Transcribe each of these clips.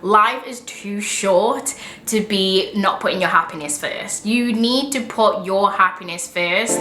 life is too short to be not putting your happiness first. You need to put your happiness first.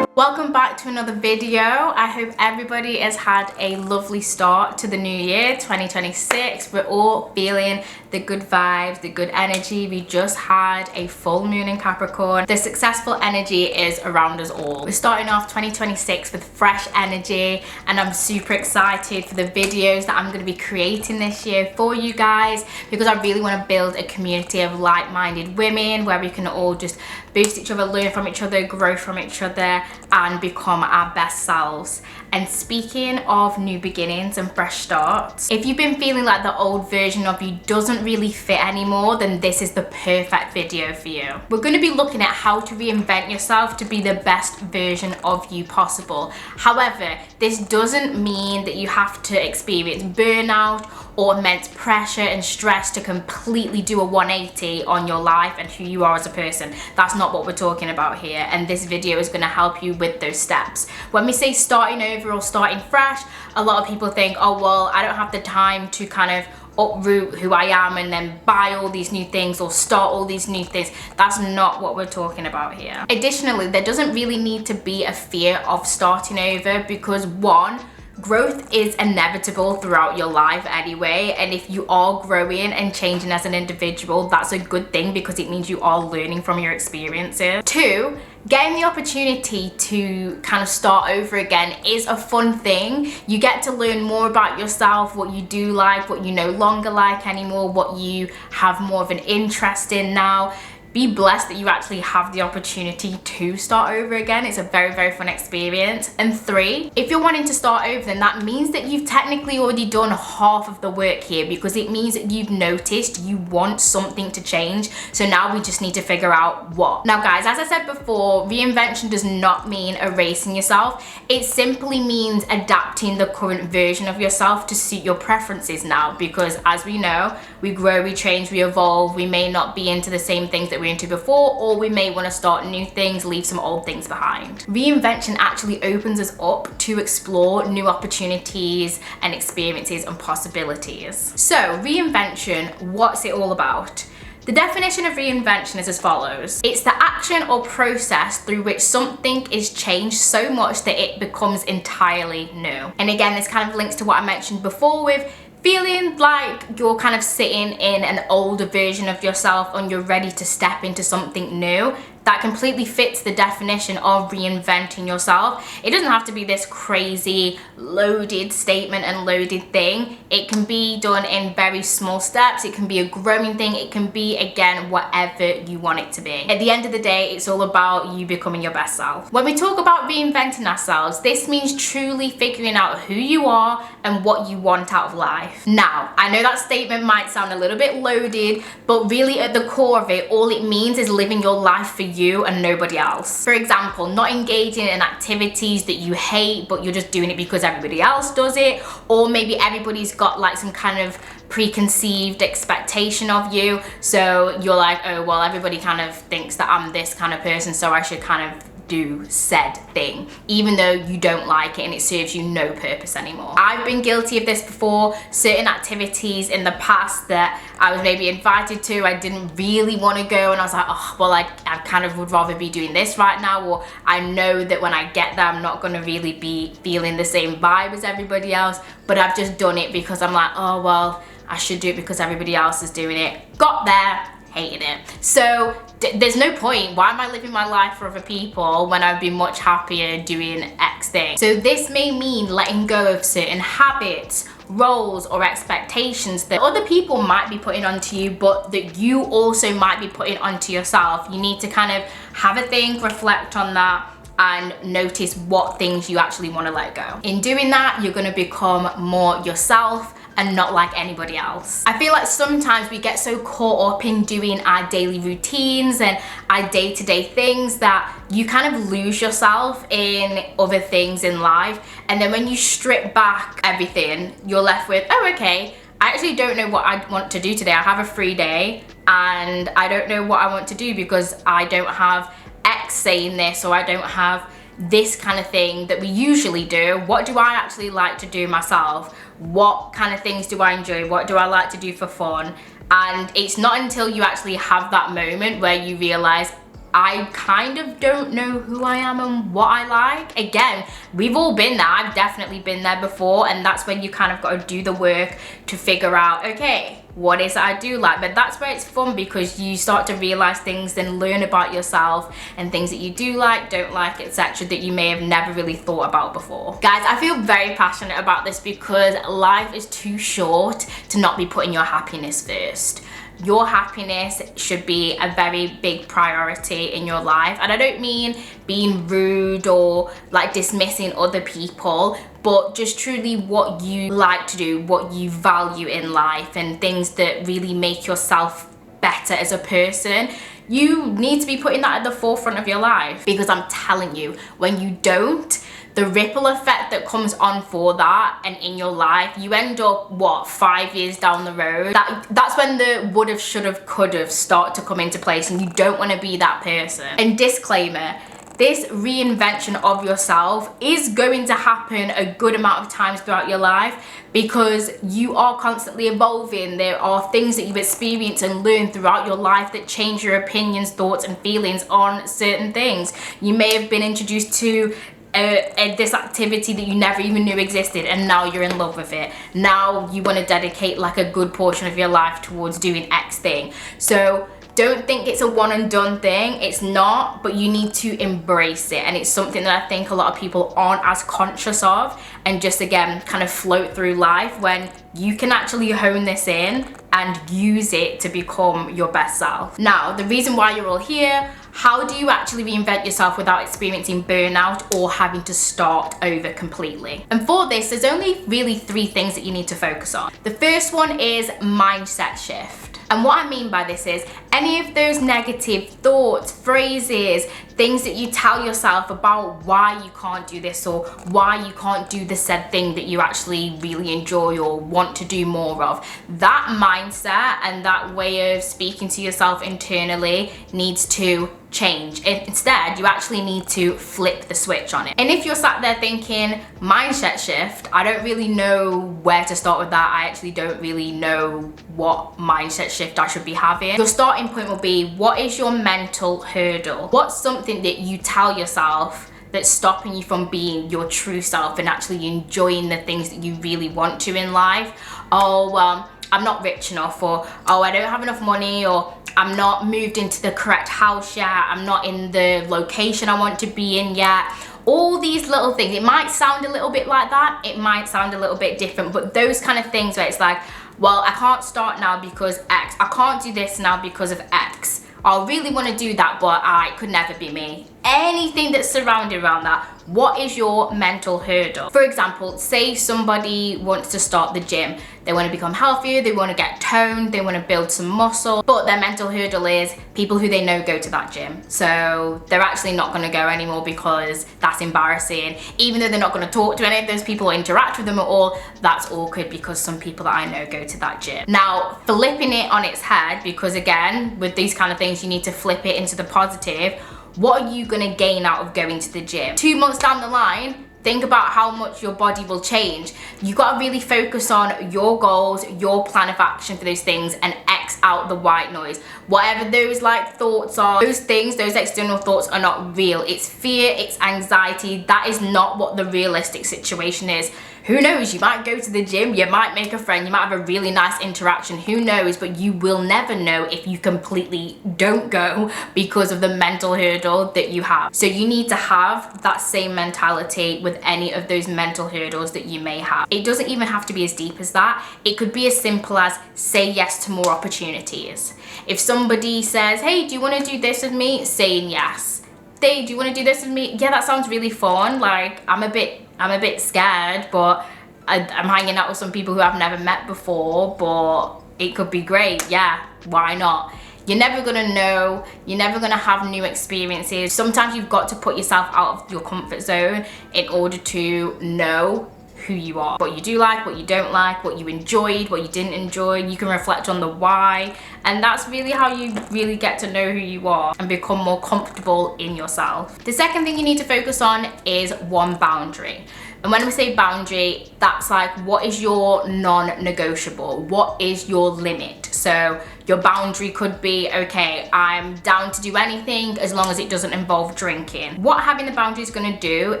Welcome back to another video. I hope everybody has had a lovely start to the new year, 2026. We're all feeling the good vibes, the good energy. We just had a full moon in Capricorn. The successful energy is around us all. We're starting off 2026 with fresh energy, and I'm super excited for the videos that I'm going to be creating this year for you guys, because I really want to build a community of like-minded women where we can all just boost each other, learn from each other, grow from each other, and become our best selves. And speaking of new beginnings and fresh starts, if you've been feeling like the old version of you doesn't really fit anymore, then this is the perfect video for you. We're going to be looking at how to reinvent yourself to be the best version of you possible. However, this doesn't mean that you have to experience burnout or immense pressure and stress to completely do a 180 on your life and who you are as a person. That's not what we're talking about here, and this video is going to help you with those steps. When we say starting over or starting fresh, a lot of people think, oh well, I don't have the time to kind of uproot who I am and then buy all these new things or start all these new things. That's not what we're talking about here. Additionally, there doesn't really need to be a fear of starting over, because one, growth is inevitable throughout your life anyway, and if you are growing and changing as an individual, that's a good thing because it means you are learning from your experiences. Two, getting the opportunity to kind of start over again is a fun thing. You get to learn more about yourself, what you do like, what you no longer like anymore, what you have more of an interest in now. Be blessed that you actually have the opportunity to start over again. It's a very, very fun experience. And three, if you're wanting to start over, then that means that you've technically already done half of the work here, because it means that you've noticed you want something to change. So now we just need to figure out what. Now guys, as I said before, reinvention does not mean erasing yourself. It simply means adapting the current version of yourself to suit your preferences now, because as we know, we grow, we change, we evolve. We may not be into the same things that we're into before, or we may want to start new things, leave some old things behind. Reinvention actually opens us up to explore new opportunities and experiences and possibilities. So reinvention, what's it all about? The definition of reinvention is as follows. It's the action or process through which something is changed so much that it becomes entirely new. And again, this kind of links to what I mentioned before with feeling like you're kind of sitting in an older version of yourself and you're ready to step into something new. That completely fits the definition of reinventing yourself. It doesn't have to be this crazy loaded statement and loaded thing. It can be done in very small steps. It can be a growing thing. It can be, again, whatever you want it to be. At the end of the day, it's all about you becoming your best self. When we talk about reinventing ourselves, this means truly figuring out who you are and what you want out of life. Now, I know that statement might sound a little bit loaded, but really at the core of it, all it means is living your life for you and nobody else. For example, not engaging in activities that you hate, but you're just doing it because everybody else does it, or maybe everybody's got like some kind of preconceived expectation of you, so you're like, oh well, everybody kind of thinks that I'm this kind of person, so I should kind of do said thing, even though you don't like it and it serves you no purpose anymore. I've been guilty of this before. Certain activities in the past that I was maybe invited to, I didn't really want to go, and I was like, oh well, I kind of would rather be doing this right now, or I know that when I get there I'm not going to really be feeling the same vibe as everybody else, but I've just done it because I'm like, oh well, I should do it because everybody else is doing it. Got there, hated it. So there's no point. Why am I living my life for other people when I'd be much happier doing X thing? So this may mean letting go of certain habits, roles, or expectations that other people might be putting onto you, but that you also might be putting onto yourself. You need to kind of have a think, reflect on that, and notice what things you actually want to let go. In doing that, you're going to become more yourself and not like anybody else. I feel like sometimes we get so caught up in doing our daily routines and our day-to-day things that you kind of lose yourself in other things in life, and then when you strip back everything, you're left with, oh okay, I actually don't know what I want to do today. I have a free day and I don't know what I want to do because I don't have X saying this, or I don't have this kind of thing that we usually do. What do I actually like to do myself? What kind of things do I enjoy? What do I like to do for fun? And it's not until you actually have that moment where you realize, I kind of don't know who I am and what I like. Again, we've all been there. I've definitely been there before, and that's when you kind of got to do the work to figure out, okay, what is it I do like? But that's where it's fun, because you start to realize things and learn about yourself and things that you do like, don't like, etc., that you may have never really thought about before. Guys, I feel very passionate about this because life is too short to not be putting your happiness first. Your happiness should be a very big priority in your life. And I don't mean being rude or like dismissing other people, but just truly what you like to do, what you value in life, and things that really make yourself better as a person. You need to be putting that at the forefront of your life, because I'm telling you, when you don't, the ripple effect that comes on for that and in your life, you end up, what, 5 years down the road? That's when the would've, should've, could've start to come into place, and you don't want to be that person. And disclaimer, this reinvention of yourself is going to happen a good amount of times throughout your life, because you are constantly evolving. There are things that you experience and learn throughout your life that change your opinions, thoughts, and feelings on certain things. You may have been introduced to this activity that you never even knew existed, and now you're in love with it. Now you want to dedicate like a good portion of your life towards doing X thing. So don't think it's a one and done thing. It's not, but you need to embrace it. And it's something that I think a lot of people aren't as conscious of, and just again kind of float through life, when you can actually hone this in and use it to become your best self. Now, the reason why you're all here: how do you actually reinvent yourself without experiencing burnout or having to start over completely? And for this, there's only really 3 things that you need to focus on. The first one is mindset shift. And what I mean by this is any of those negative thoughts, phrases, things that you tell yourself about why you can't do this or why you can't do the said thing that you actually really enjoy or want to do more of. That mindset and that way of speaking to yourself internally needs to change. Instead, you actually need to flip the switch on it. And if you're sat there thinking, mindset shift, I don't really know where to start with that. I actually don't really know what mindset shift I should be having. Your starting point will be, what is your mental hurdle? What's something that you tell yourself that's stopping you from being your true self and actually enjoying the things that you really want to in life? Oh, well, I'm not rich enough, or oh, I don't have enough money, or I'm not moved into the correct house yet, I'm not in the location I want to be in yet. All these little things, it might sound a little bit like that, it might sound a little bit different, but those kind of things where it's like, well, I can't start now because X, I can't do this now because of X, I really want to do that, but it could never be me. Anything that's surrounded around that, what is your mental hurdle? For example, say somebody wants to start the gym. They want to become healthier, they want to get toned, they want to build some muscle, but their mental hurdle is people who they know go to that gym. So they're actually not going to go anymore because that's embarrassing. Even though they're not going to talk to any of those people or interact with them at all, that's awkward because some people that I know go to that gym. Now, flipping it on its head, because again, with these kind of things, you need to flip it into the positive. What are you gonna gain out of going to the gym? 2 months down the line, think about how much your body will change. You gotta really focus on your goals, your plan of action for those things, and X out the white noise. Whatever those like thoughts are, those things, those external thoughts are not real. It's fear, it's anxiety. That is not what the realistic situation is. Who knows, you might go to the gym, you might make a friend, you might have a really nice interaction, who knows, but you will never know if you completely don't go because of the mental hurdle that you have. So you need to have that same mentality with any of those mental hurdles that you may have. It doesn't even have to be as deep as that. It could be as simple as say yes to more opportunities. If somebody says, hey, do you want to do this with me? Saying yes. Hey, do you want to do this with me? Yeah, that sounds really fun. Like, I'm a bit scared, but I'm hanging out with some people who I've never met before, but it could be great. Yeah, why not? You're never gonna know, you're never gonna have new experiences. Sometimes you've got to put yourself out of your comfort zone in order to know who you are, what you do like, what you don't like, what you enjoyed, what you didn't enjoy. You can reflect on the why, and that's really how you really get to know who you are and become more comfortable in yourself. The second thing you need to focus on is one boundary. And when we say boundary, that's like, what is your non-negotiable? What is your limit? So your boundary could be, okay, I'm down to do anything as long as it doesn't involve drinking. What having the boundary is going to do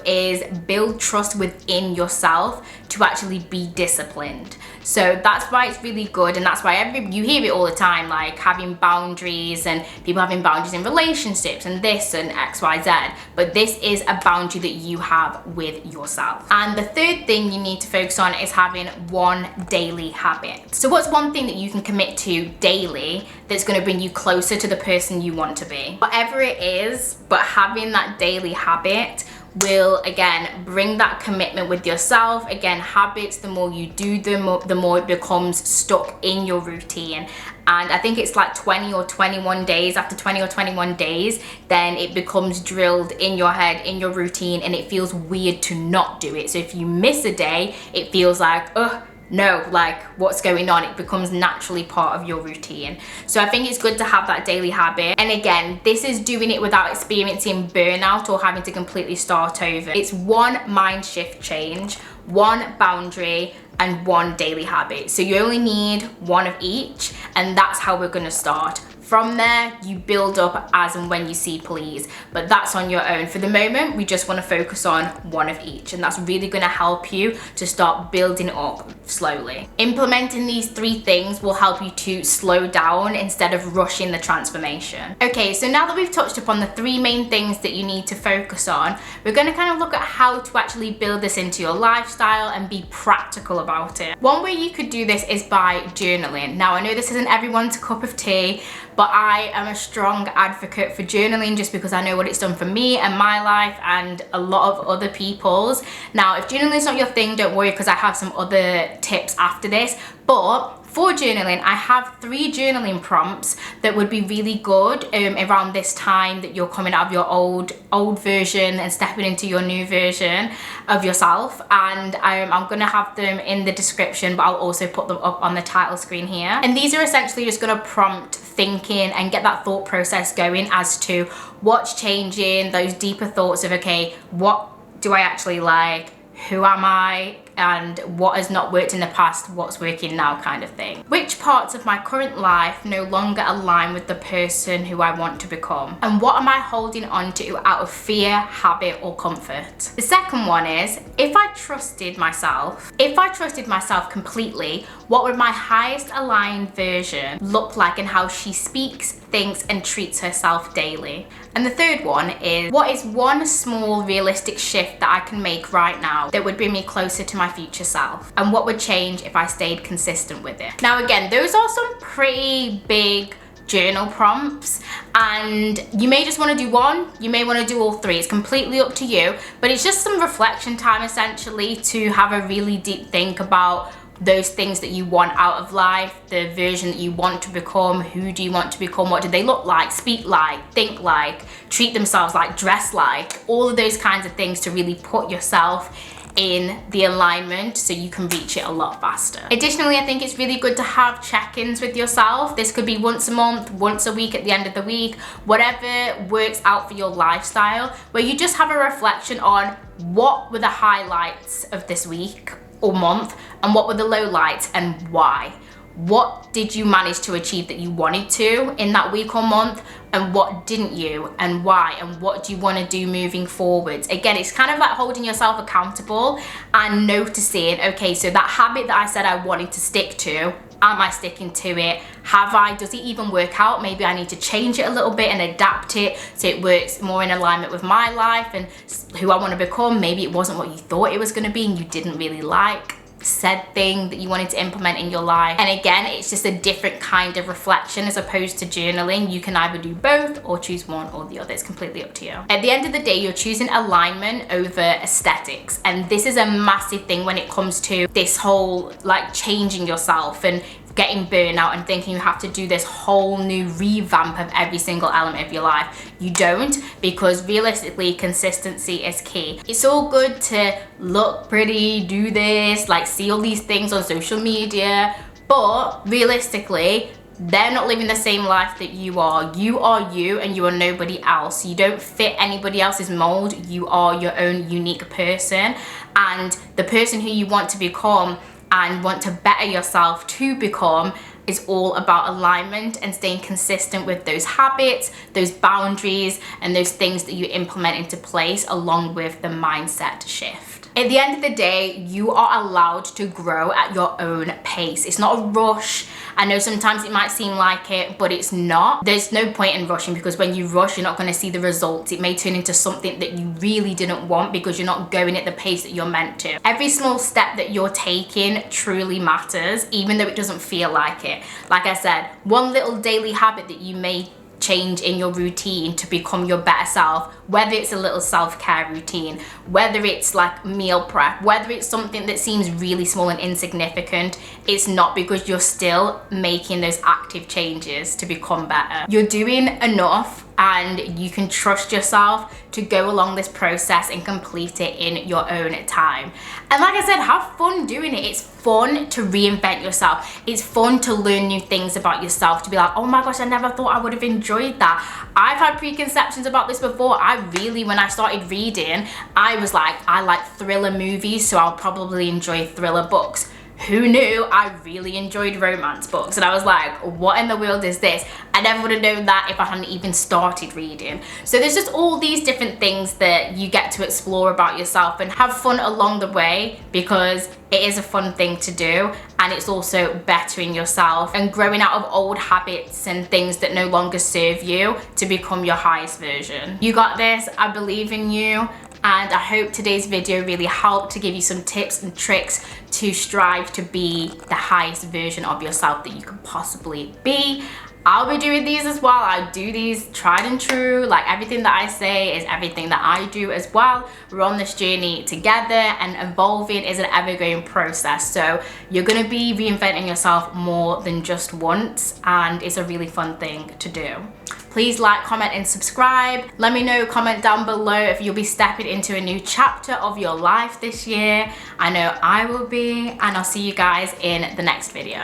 is build trust within yourself to actually be disciplined. So that's why it's really good, and that's why you hear it all the time, like having boundaries and people having boundaries in relationships and this and XYZ. But this is a boundary that you have with yourself. And the third thing you need to focus on is having one daily habit. So what's one thing that you can commit to daily that's going to bring you closer to the person you want to be? Whatever it is, but having that daily habit will again bring that commitment with yourself. Again, habits, the more you do them, the more it becomes stuck in your routine. And I think it's like 20 or 21 days. After 20 or 21 days, then it becomes drilled in your head, in your routine, and it feels weird to not do it. So if you miss a day, it feels like, ugh, no, like what's going on? It becomes naturally part of your routine. So I think it's good to have that daily habit. And again, this is doing it without experiencing burnout or having to completely start over. It's one mind shift change, one boundary, and one daily habit. So you only need one of each, and that's how we're gonna start. From there, you build up as and when you see please, but that's on your own. For the moment, we just want to focus on one of each, and that's really going to help you to start building up slowly. Implementing these 3 things will help you to slow down instead of rushing the transformation. Okay, so now that we've touched upon the 3 main things that you need to focus on, we're going to kind of look at how to actually build this into your lifestyle and be practical about it. One way you could do this is by journaling. Now, I know this isn't everyone's cup of tea, but I am a strong advocate for journaling just because I know what it's done for me and my life and a lot of other people's. Now, if journaling is not your thing, don't worry, because I have some other tips after this. But for journaling, I have 3 journaling prompts that would be really good around this time that you're coming out of your old version and stepping into your new version of yourself. And I'm gonna have them in the description, but I'll also put them up on the title screen here. And these are essentially just gonna prompt thinking and get that thought process going as to what's changing, those deeper thoughts of, okay, what do I actually like? Who am I? And what has not worked in the past, what's working now, kind of thing. Which parts of my current life no longer align with the person who I want to become? And what am I holding on to out of fear, habit, or comfort? The second one is, if I trusted myself completely, what would my highest aligned version look like in how she speaks, thinks, and treats herself daily? And the third one is, what is one small realistic shift that I can make right now that would bring me closer to my future self? And what would change if I stayed consistent with it? Now again, those are some pretty big journal prompts, and you may just want to do one, you may want to do all 3. It's completely up to you, but it's just some reflection time essentially to have a really deep think about those things that you want out of life, the version that you want to become. Who do you want to become? What do they look like, speak like, think like, treat themselves like, dress like? All of those kinds of things to really put yourself in the alignment so you can reach it a lot faster. Additionally, I think it's really good to have check-ins with yourself. This could be once a month, once a week at the end of the week, whatever works out for your lifestyle, where you just have a reflection on what were the highlights of this week or month, and what were the lowlights and why. What did you manage to achieve that you wanted to in that week or month, and what didn't you, and why, and what do you want to do moving forwards? Again, it's kind of like holding yourself accountable and noticing, okay, so that habit that I said I wanted to stick to, am I sticking to it? Have I? Does it even work out? Maybe I need to change it a little bit and adapt it so it works more in alignment with my life and who I want to become. Maybe it wasn't what you thought it was going to be and you didn't really like said thing that you wanted to implement in your life. And again, it's just a different kind of reflection as opposed to journaling. You can either do both or choose one or the other. It's completely up to you. At the end of the day, you're choosing alignment over aesthetics, and this is a massive thing when it comes to this whole like changing yourself and getting burnout and thinking you have to do this whole new revamp of every single element of your life. You don't, because realistically, consistency is key. It's all good to look pretty, do this, like see all these things on social media, but realistically, they're not living the same life that you are. You are you, and you are nobody else. You don't fit anybody else's mold. You are your own unique person, and the person who you want to become and want to better yourself to become is all about alignment and staying consistent with those habits, those boundaries, and those things that you implement into place, along with the mindset shift. At the end of the day, you are allowed to grow at your own pace. It's not a rush. I know sometimes it might seem like it, but it's not. There's no point in rushing, because when you rush, you're not going to see the results. It may turn into something that you really didn't want because you're not going at the pace that you're meant to. Every small step that you're taking truly matters, even though it doesn't feel like it. Like I said, one little daily habit that you may change in your routine to become your better self, whether it's a little self-care routine, whether it's like meal prep, whether it's something that seems really small and insignificant, it's not, because you're still making those active changes to become better. You're doing enough, and you can trust yourself to go along this process and complete it in your own time. And like I said, have fun doing it. It's fun to reinvent yourself. It's fun to learn new things about yourself, to be like, oh my gosh, I never thought I would have enjoyed that. I've had preconceptions about this before. When I started reading, I was like, I like thriller movies, so I'll probably enjoy thriller books. Who knew I really enjoyed romance books? And I was like, what in the world is this? I never would have known that if I hadn't even started reading. So there's just all these different things that you get to explore about yourself and have fun along the way, because it is a fun thing to do, and it's also bettering yourself and growing out of old habits and things that no longer serve you to become your highest version. You got this. I believe in you. And I hope today's video really helped to give you some tips and tricks to strive to be the highest version of yourself that you can possibly be. I'll be doing these as well. I do these tried and true. Like, everything that I say is everything that I do as well. We're on this journey together, and evolving is an ever-going process. So you're going to be reinventing yourself more than just once, and it's a really fun thing to do. Please like, comment, and subscribe. Let me know, comment down below if you'll be stepping into a new chapter of your life this year. I know I will be, and I'll see you guys in the next video.